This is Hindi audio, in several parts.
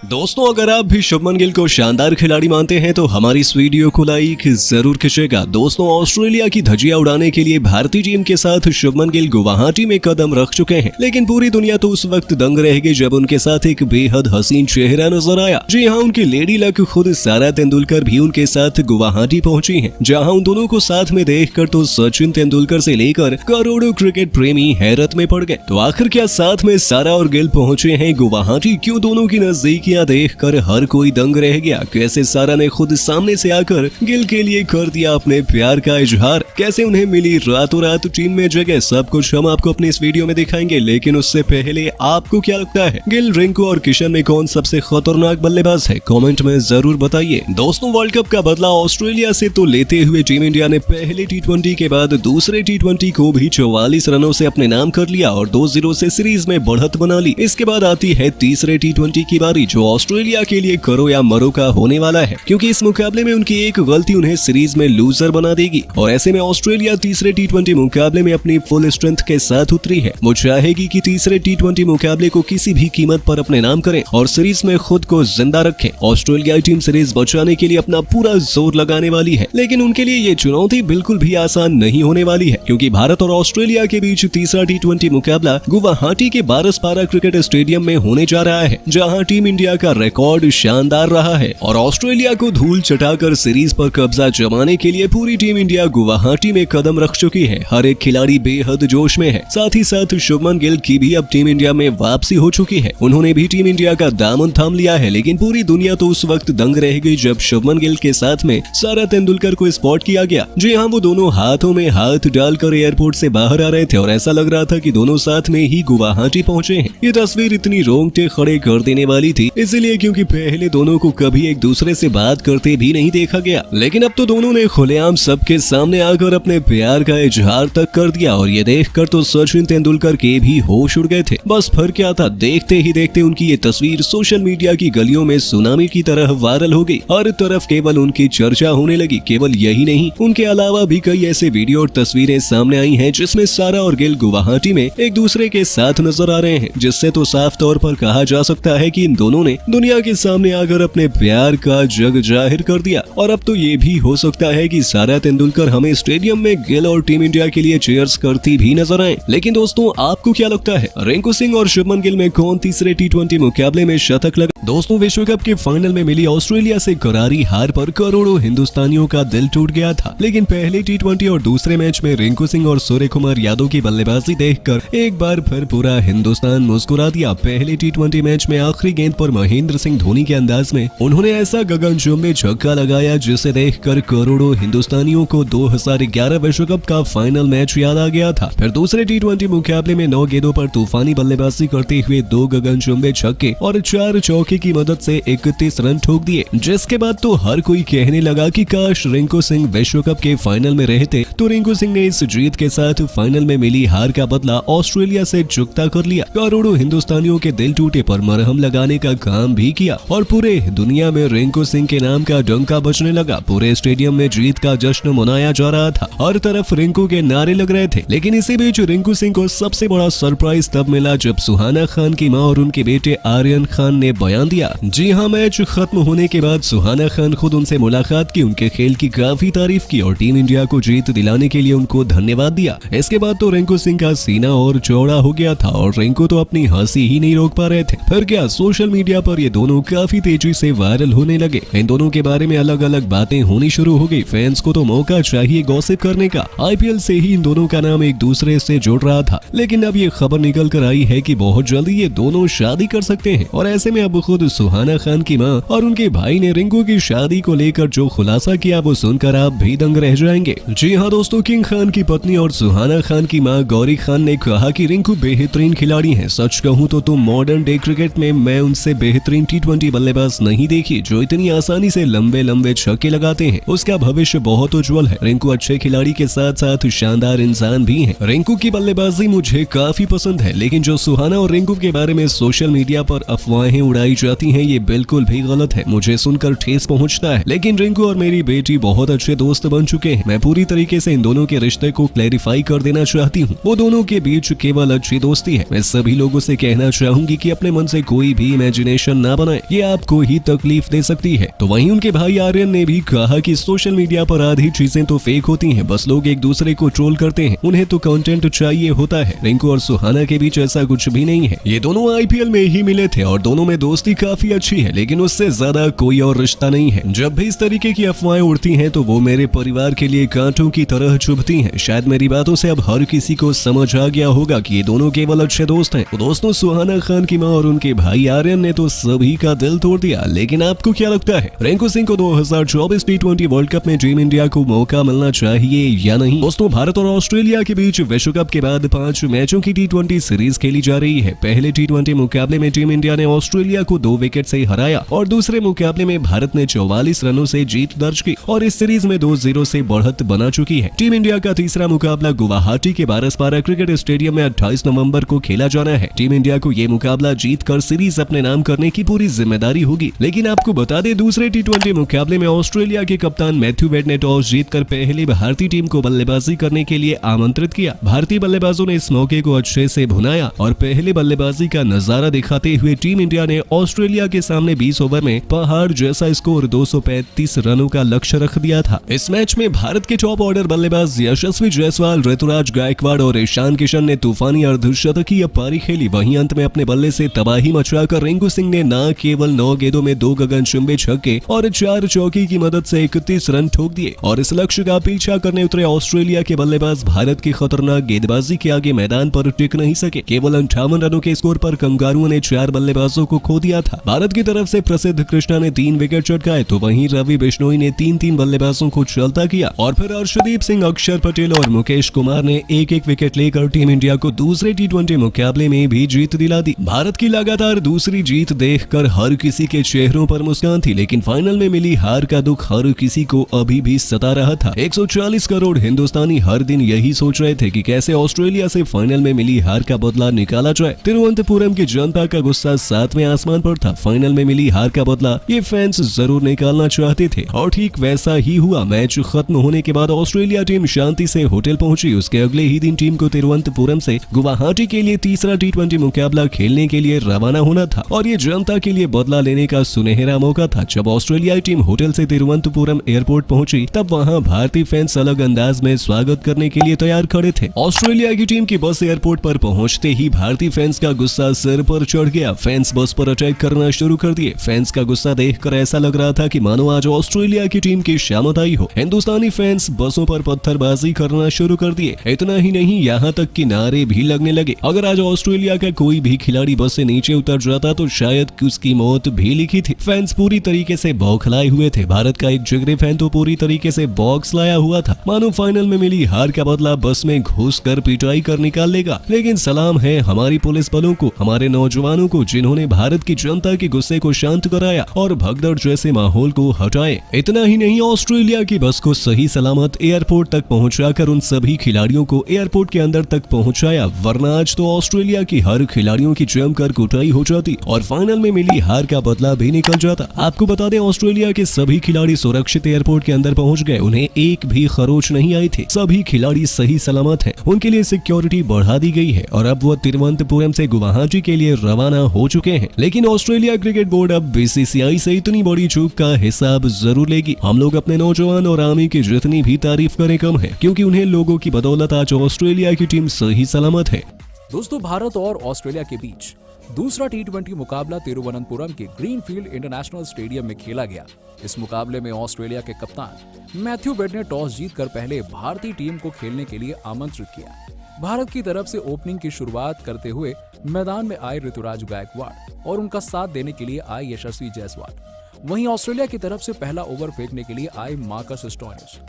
दोस्तों, अगर आप भी शुभमन गिल को शानदार खिलाड़ी मानते हैं तो हमारी इस वीडियो को लाइक जरूर कीजिएगा। दोस्तों, ऑस्ट्रेलिया की धज्जियां उड़ाने के लिए भारतीय टीम के साथ शुभमन गिल गुवाहाटी में कदम रख चुके हैं, लेकिन पूरी दुनिया तो उस वक्त दंग रह गई जब उनके साथ एक बेहद हसीन चेहरा नजर आया। जी हाँ, उनकी लेडी लक खुद सारा तेंदुलकर भी उनके साथ गुवाहाटी पहुंची हैं, जहां उन दोनों को साथ में देखकर तो सचिन तेंदुलकर से लेकर करोड़ों क्रिकेट प्रेमी हैरत में पड़ गए। तो आखिर क्या साथ में सारा और गिल पहुंचे हैं गुवाहाटी? क्यों दोनों की नजदीकियां देखकर हर कोई दंग रह गया? कैसे सारा ने खुद सामने से आकर गिल के लिए कर दिया अपने प्यार का इजहार? कैसे उन्हें मिली रातों रात टीम में जगह? सब कुछ हम आपको अपनी इस वीडियो में दिखाएंगे, लेकिन उससे पहले आपको क्या लगता है, गिल, रिंकू और किशन में कौन सबसे खतरनाक बल्लेबाज है? कमेंट में जरूर बताइए। दोस्तों, वर्ल्ड कप का बदला ऑस्ट्रेलिया से तो लेते हुए टीम इंडिया ने पहले टी20 के बाद दूसरे टी20 को भी 44 रनों से अपने नाम कर लिया और 2-0 से सीरीज में बढ़त बना ली। इसके बाद आती है तीसरे टी20 की बारी, जो ऑस्ट्रेलिया के लिए करो या मरो का होने वाला है, क्योंकि इस मुकाबले में उनकी एक गलती उन्हें सीरीज में लूजर बना देगी। और ऐसे में ऑस्ट्रेलिया तीसरे टी20 मुकाबले में अपनी फुल स्ट्रेंथ के साथ उतरी है। वो चाहेगी कि तीसरे टी20 मुकाबले को किसी भी कीमत पर अपने नाम करें और सीरीज में खुद को जिंदा रखें। ऑस्ट्रेलियाई टीम सीरीज बचाने के लिए अपना पूरा जोर लगाने वाली है, लेकिन उनके लिए ये चुनौती बिल्कुल भी आसान नहीं होने वाली है, क्योंकि भारत और ऑस्ट्रेलिया के बीच तीसरा टी20 मुकाबला गुवाहाटी के बारसपारा क्रिकेट स्टेडियम में होने जा रहा है, जहां टीम इंडिया का रिकॉर्ड शानदार रहा है और ऑस्ट्रेलिया को धूल चटाकर सीरीज पर कब्जा जमाने के लिए पूरी टीम इंडिया गुवाहाटी में कदम रख चुकी है। हर एक खिलाड़ी बेहद जोश में है। साथ ही साथ शुभमन गिल की भी अब टीम इंडिया में वापसी हो चुकी है। उन्होंने भी टीम इंडिया का दामन थाम लिया है, लेकिन पूरी दुनिया तो उस वक्त दंग रह गई जब शुभमन गिल के साथ में सारा तेंदुलकर को स्पॉट किया गया। जी हाँ, वो दोनों हाथों में हाथ डालकर एयरपोर्ट से बाहर आ रहे थे और ऐसा लग रहा था कि दोनों साथ में ही गुवाहाटी पहुंचे हैं। ये तस्वीर इतनी रोंगटे खड़े कर देने वाली थी, इसलिए क्योंकि पहले दोनों को कभी एक दूसरे से बात करते भी नहीं देखा गया, लेकिन अब तो दोनों ने खुलेआम सबके सामने आकर अपने प्यार का इजहार तक कर दिया। और ये देखकर तो सचिन तेंदुलकर के भी होश उड़ गए थे। बस फिर क्या था, देखते ही देखते उनकी ये तस्वीर सोशल मीडिया की गलियों में सुनामी की तरह वायरल हो गई। हर तरफ केवल उनकी चर्चा होने लगी। केवल यही नहीं, उनके अलावा भी कई ऐसे वीडियो और तस्वीरें सामने आई हैं जिसमें सारा और गिल गुवाहाटी में एक दूसरे के साथ नजर आ रहे हैं, जिससे तो साफ तौर पर कहा जा सकता है कि इन दोनों ने दुनिया के सामने आकर अपने प्यार का जग जाहिर कर दिया। और अब तो ये भी हो सकता है कि सारा तेंदुलकर हमें स्टेडियम में गिल और टीम इंडिया के लिए चीयर्स करती भी नजर आए। लेकिन दोस्तों, आपको क्या लगता है, रिंकू सिंह और शुभमन गिल में कौन तीसरे टी20 मुकाबले में शतक लगा? दोस्तों, विश्व कप के फाइनल में मिली ऑस्ट्रेलिया से करारी हार पर करोड़ों हिंदुस्तानियों का दिल टूट गया था, लेकिन पहले टी20 और दूसरे मैच में रिंकू सिंह और सूर्य कुमार यादव की बल्लेबाजी देखकर एक बार फिर पूरा हिंदुस्तान मुस्कुरा दिया। पहले टी20 मैच में आखिरी गेंद पर महेंद्र सिंह धोनी के अंदाज में उन्होंने ऐसा गगनचुंबी छक्का लगाया जिसे देखकर करोड़ों हिंदुस्तानियों को 2011 विश्व कप का फाइनल मैच याद आ गया था। फिर दूसरे टी20 मुकाबले में 9 गेंदों पर तूफानी बल्लेबाजी करते हुए 2 गगनचुंबी छक्के और 4 चौके की मदद से 31 रन ठोक दिए, जिसके बाद तो हर कोई कहने लगा कि काश रिंकू सिंह विश्व कप के फाइनल में रहते तो रिंकू सिंह ने इस जीत के साथ फाइनल में मिली हार का बदला ऑस्ट्रेलिया से चुकता कर लिया। करोड़ों हिंदुस्तानियों के दिल टूटे पर मरहम लगाने का काम भी किया और पूरे दुनिया में रिंकू सिंह के नाम का डंका बजने लगा। पूरे स्टेडियम में जीत का जश्न मनाया जा रहा था, हर तरफ रिंकू के नारे लग रहे थे। लेकिन इसी बीच रिंकू सिंह को सबसे बड़ा सरप्राइज तब मिला जब सुहाना खान की मां और उनके बेटे आर्यन खान ने बयान दिया। जी हाँ, मैच खत्म होने के बाद सुहाना खान खुद उनसे मुलाकात की, उनके खेल की काफी तारीफ की और टीम इंडिया को जीत दिलाने के लिए उनको धन्यवाद दिया। इसके बाद तो रिंकू सिंह का सीना और चौड़ा हो गया था और रिंकू तो अपनी हंसी ही नहीं रोक पा रहे थे। फिर क्या, सोशल मीडिया पर ये दोनों काफी तेजी से वायरल होने लगे। इन दोनों के बारे में अलग अलग बातें होनी शुरू हो गई। फैंस को तो मौका चाहिए गॉसिप करने का। आईपीएल से ही इन दोनों का नाम एक दूसरे से जुड़ रहा था, लेकिन अब ये खबर निकल कर आई है कि बहुत जल्दी ये दोनों शादी कर सकते हैं। और ऐसे में अब खुद सुहाना खान की मां और उनके भाई ने रिंकू की शादी को लेकर जो खुलासा किया वो सुनकर आप भी दंग रह जाएंगे। जी हाँ दोस्तों, किंग खान की पत्नी और सुहाना खान की मां गौरी खान ने कहा कि रिंकू बेहतरीन खिलाड़ी हैं। सच कहूँ तो मॉडर्न डे क्रिकेट में मैं उनसे बेहतरीन टी20 बल्लेबाज नहीं देखी जो इतनी आसानी से लंबे लंबे छक्के लगाते हैं। उसका भविष्य बहुत उज्जवल है। रिंकू अच्छे खिलाड़ी के साथ साथ शानदार इंसान भी हैं। रिंकू की बल्लेबाजी मुझे काफी पसंद है, लेकिन जो सुहाना और रिंकू के बारे में सोशल मीडिया पर अफवाहें उड़ाई जाती हैं ये बिल्कुल भी गलत है। मुझे सुनकर ठेस पहुंचता है, लेकिन रिंकू और मेरी बेटी बहुत अच्छे दोस्त बन चुके हैं। मैं पूरी तरीके से इन दोनों के रिश्ते को क्लैरिफाई कर देना चाहती हूँ। वो दोनों के बीच केवल अच्छी दोस्ती है। मैं सभी लोगों से कहना चाहूंगी कि अपने मन से कोई भी इमेजिनेशन इमेजिनेशन ना बनाएं, ये आपको ही तकलीफ दे सकती है। तो वहीं उनके भाई आर्यन ने भी कहा कि सोशल मीडिया पर आधी चीजें तो फेक होती हैं, बस लोग एक दूसरे को ट्रोल करते हैं, उन्हें तो कंटेंट चाहिए होता है। रिंकू और सुहाना के बीच ऐसा कुछ भी नहीं है, ये दोनों आईपीएल में ही मिले थे और दोनों में दोस्ती काफी अच्छी है, लेकिन उससे ज्यादा कोई और रिश्ता नहीं है। जब भी इस तरीके की अफवाहें उड़ती हैं तो वो मेरे परिवार के लिए कांटों की तरह चुभती हैं। शायद मेरी बातों से अब हर किसी को समझ आ गया होगा कि ये दोनों केवल अच्छे दोस्त हैं। तो दोस्तों, सुहाना खान की मां और उनके भाई आर्यन ने तो सभी का दिल तोड़ दिया, लेकिन आपको क्या लगता है, रिंकू सिंह को 2024 T20 वर्ल्ड कप में टीम इंडिया को मौका मिलना चाहिए या नहीं? दोस्तों, भारत और ऑस्ट्रेलिया के बीच विश्व कप के बाद 5 मैचों की T20 सीरीज खेली जा रही है। पहले T20 मुकाबले में टीम इंडिया ने ऑस्ट्रेलिया को 2 विकेट से हराया और दूसरे मुकाबले में भारत ने 44 रनों से जीत दर्ज की और इस सीरीज में 2-0 से बढ़त बना चुकी है। टीम इंडिया का तीसरा मुकाबला गुवाहाटी के बारसपारा क्रिकेट स्टेडियम में 28 नवंबर को खेला जाना है। टीम इंडिया को ये मुकाबला जीतकर सीरीज अपने नाम करने की पूरी जिम्मेदारी होगी। लेकिन आपको बता दें, दूसरे T20 मुकाबले में ऑस्ट्रेलिया के कप्तान मैथ्यू वेड ने टॉस जीतकर पहले भारतीय टीम को बल्लेबाजी करने के लिए आमंत्रित किया। भारतीय बल्लेबाजों ने इस मौके को अच्छे से भुनाया और पहले बल्लेबाजी का नजारा दिखाते हुए टीम इंडिया ने ऑस्ट्रेलिया के सामने 20 ओवर में पहाड़ जैसा स्कोर 235 रनों का लक्ष्य रख दिया था। इस मैच में भारत के टॉप ऑर्डर बल्लेबाज यशस्वी जायसवाल, ऋतुराज गायकवाड़ और ईशान किशन ने तूफानी अर्धशतकीय पारी खेली। वहीं अंत में अपने बल्ले से तबाही मचाकर रिंकू सिंह ने न केवल 9 गेंदों में 2 गगनचुंबी छक्के और 4 चौकी की मदद से 31 रन ठोक दिए और इस लक्ष्य का पीछा करने उतरे ऑस्ट्रेलिया के बल्लेबाज भारत की खतरनाक गेंदबाजी के आगे मैदान पर टिक नहीं सके। केवल 58 रनों के स्कोर पर कंगारुओं ने 4 बल्लेबाजों को खो दिया था। भारत की तरफ से प्रसिद्ध कृष्णा ने 3 विकेट चटकाए तो वहीं रवि बिश्नोई ने 3-3 बल्लेबाजों को चलता किया और फिर अर्शदीप सिंह, अक्षर पटेल और मुकेश कुमार ने 1-1 विकेट लेकर टीम इंडिया को दूसरे T20 मुकाबले में भी जीत दिला दी। भारत की लगातार दूसरी जीत देखकर हर किसी के चेहरों पर मुस्कान थी, लेकिन फाइनल में मिली हार का दुख हर किसी को अभी भी सता रहा था। 140 करोड़ हिंदुस्तानी हर दिन यही सोच रहे थे कि कैसे ऑस्ट्रेलिया से फाइनल में मिली हार का बदला निकाला जाए। तिरुवनंतपुरम की जनता का गुस्सा 7वें आसमान पर था। फाइनल में मिली हार का बदला ये फैंस जरूर निकालना चाहते थे और ठीक वैसा ही हुआ। मैच खत्म होने के बाद ऑस्ट्रेलिया टीम शांति से होटल पहुंची। उसके अगले ही दिन टीम को तिरुवनंतपुरम से गुवाहाटी के लिए तीसरा T20 मुकाबला खेलने के लिए रवाना होना था और ये जनता के लिए बदला लेने का सुनहरा मौका था। जब ऑस्ट्रेलियाई टीम होटल से तिरुवनंतपुरम एयरपोर्ट पहुंची तब वहां भारतीय फैंस अलग अंदाज में स्वागत करने के लिए तैयार खड़े थे। ऑस्ट्रेलिया की टीम की बस एयरपोर्ट पर पहुंचते ही भारतीय फैंस का गुस्सा सिर पर चढ़ गया। फैंस बस पर अटैक करना शुरू कर दिए। फैंस का गुस्सा देखकर ऐसा लग रहा था कि मानो आज ऑस्ट्रेलिया की टीम की शामत आई हो। हिंदुस्तानी फैंस बसों पर पत्थरबाजी करना शुरू कर दिए। इतना ही नहीं, यहाँ तक कि नारे भी लगने लगे। अगर आज ऑस्ट्रेलिया का कोई भी खिलाड़ी बस से नीचे उतर जाता तो शायद उसकी मौत भी लिखी थी। फैंस पूरी तरीके से बौखलाए हुए थे। भारत का एक जिगरी फैन तो पूरी तरीके से बॉक्स लाया हुआ था, मानो फाइनल में मिली हार का बदला बस में घुस कर पिटाई कर निकाल लेगा। लेकिन सलाम है हमारी पुलिस बलों को, हमारे नौजवानों को, जिन्होंने भारत की जनता के गुस्से को शांत कराया और भगदड़ जैसे माहौल को हटाए। इतना ही नहीं, ऑस्ट्रेलिया की बस को सही सलामत एयरपोर्ट तक पहुंचाकर उन सभी खिलाड़ियों को एयरपोर्ट के अंदर तक पहुंचाया, वरना आज तो ऑस्ट्रेलिया की हर खिलाड़ियों की जमकर कुटाई हो जाती और फाइनल में मिली हार का बदला भी निकल जाता। आपको बता दें, ऑस्ट्रेलिया के सभी खिलाड़ी सुरक्षित एयरपोर्ट के अंदर पहुंच गए। उन्हें एक भी खरोच नहीं आई थी। सभी खिलाड़ी सही सलामत हैं। उनके लिए सिक्योरिटी बढ़ा दी गई है और अब वो तिरुवनंतपुरम से गुवाहाटी के लिए रवाना हो चुके हैं। लेकिन ऑस्ट्रेलिया क्रिकेट बोर्ड अब BCCI से इतनी बड़ी चूक का हिसाब जरूर लेगी। हम लोग अपने नौजवान और आर्मी की जितनी भी तारीफ करें कम है, क्योंकि उन्हें लोगों की बदौलत आज ऑस्ट्रेलिया की टीम सही सलामत है। दोस्तों, भारत और ऑस्ट्रेलिया के बीच दूसरा T20 मुकाबला तिरुवनंतपुरम के ग्रीनफील्ड इंटरनेशनल स्टेडियम में खेला गया। इस मुकाबले में ऑस्ट्रेलिया के कप्तान मैथ्यू वेड ने टॉस जीतकर पहले भारतीय टीम को खेलने के लिए आमंत्रित किया। भारत की तरफ से ओपनिंग की शुरुआत करते हुए मैदान में आए ऋतुराज गायकवाड़ और उनका साथ देने के लिए आए यशस्वी जायसवाल। वहीं ऑस्ट्रेलिया की तरफ से पहला ओवर फेंकने के लिए आए मार्कस स्टोइनिस।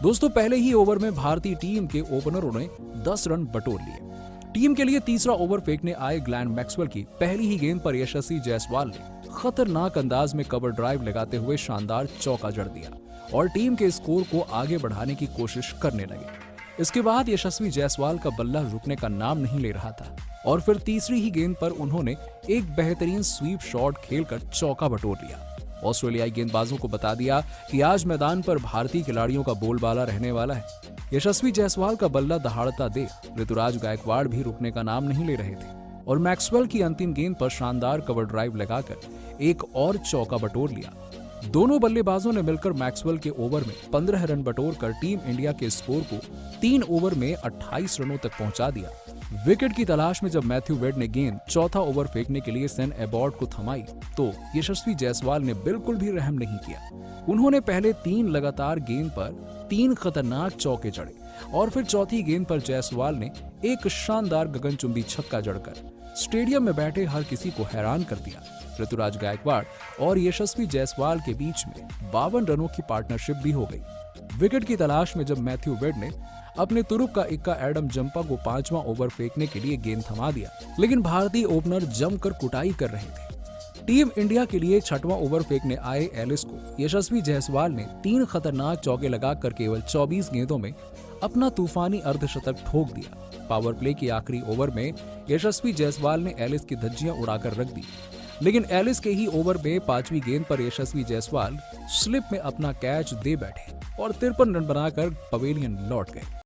दोस्तों, पहले ही ओवर में भारतीय टीम के ओपनरों ने 10 रन बटोर लिए। टीम के लिए तीसरा ओवर फेंकने आए ग्लेन मैक्सवेल की पहली ही गेंद पर यशस्वी जायसवाल ने खतरनाक अंदाज में कवर ड्राइव लगाते हुए शानदार चौका जड़ दिया और टीम के स्कोर को आगे बढ़ाने की कोशिश करने लगे। इसके बाद यशस्वी जायसवाल का बल्ला रुकने का नाम नहीं ले रहा था और फिर तीसरी ही गेंद पर उन्होंने एक बेहतरीन स्वीप शॉट खेलकर चौका बटोर लिया। ऑस्ट्रेलियाई गेंदबाजों को बता दिया कि आज मैदान पर भारतीय खिलाड़ियों का बोलबाला रहने वाला है। यशस्वी जायसवाल का बल्ला दहाड़ता देख ऋतुराज गायकवाड़ भी रुकने का नाम नहीं ले रहे थे और मैक्सवेल की अंतिम गेंद पर शानदार कवर ड्राइव लगाकर एक और चौका बटोर लिया। दोनों बल्लेबाजों ने मिलकर मैक्सवेल के ओवर में 15 रन बटोरकर टीम इंडिया के स्कोर को 3 ओवर में 28 रनों तक पहुंचा दिया। विकेट की तलाश में जब मैथ्यू वेड ने गेंद चौथा ओवर फेंकने के लिए सेन एबॉर्ट को थमाई तो यशस्वी जायसवाल ने बिल्कुल भी रहम नहीं किया। उन्होंने पहले 3 लगातार गेंद पर 3 खतरनाक चौके जड़े और फिर चौथी गेंद पर जायसवाल ने एक शानदार गगनचुंबी छक्का जड़कर स्टेडियम में बैठे हर किसी को हैरान कर दिया। ऋतुराज गायकवाड़ और यशस्वी जायसवाल के बीच में 52 रनों की पार्टनरशिप भी हो गई। विकेट की तलाश में जब मैथ्यू वेड ने अपने तुरुप का इक्का एडम जंपा को 5वां ओवर फेंकने के लिए गेंद थमा दिया, लेकिन भारतीय ओपनर जमकर कुटाई कर रहे थे। टीम इंडिया के लिए 6वां ओवर फेंकने आए एलिस को यशस्वी जायसवाल ने 3 खतरनाक चौके लगाकर केवल 24 गेंदों में अपना तूफानी अर्धशतक ठोक दिया। पावर प्ले के आखिरी ओवर में यशस्वी जायसवाल ने एलिस की धज्जियां उड़ाकर रख दी, लेकिन एलिस के ही ओवर में 5वीं गेंद पर यशस्वी जायसवाल स्लिप में अपना कैच दे बैठे और 53 रन बनाकर पवेलियन लौट गए।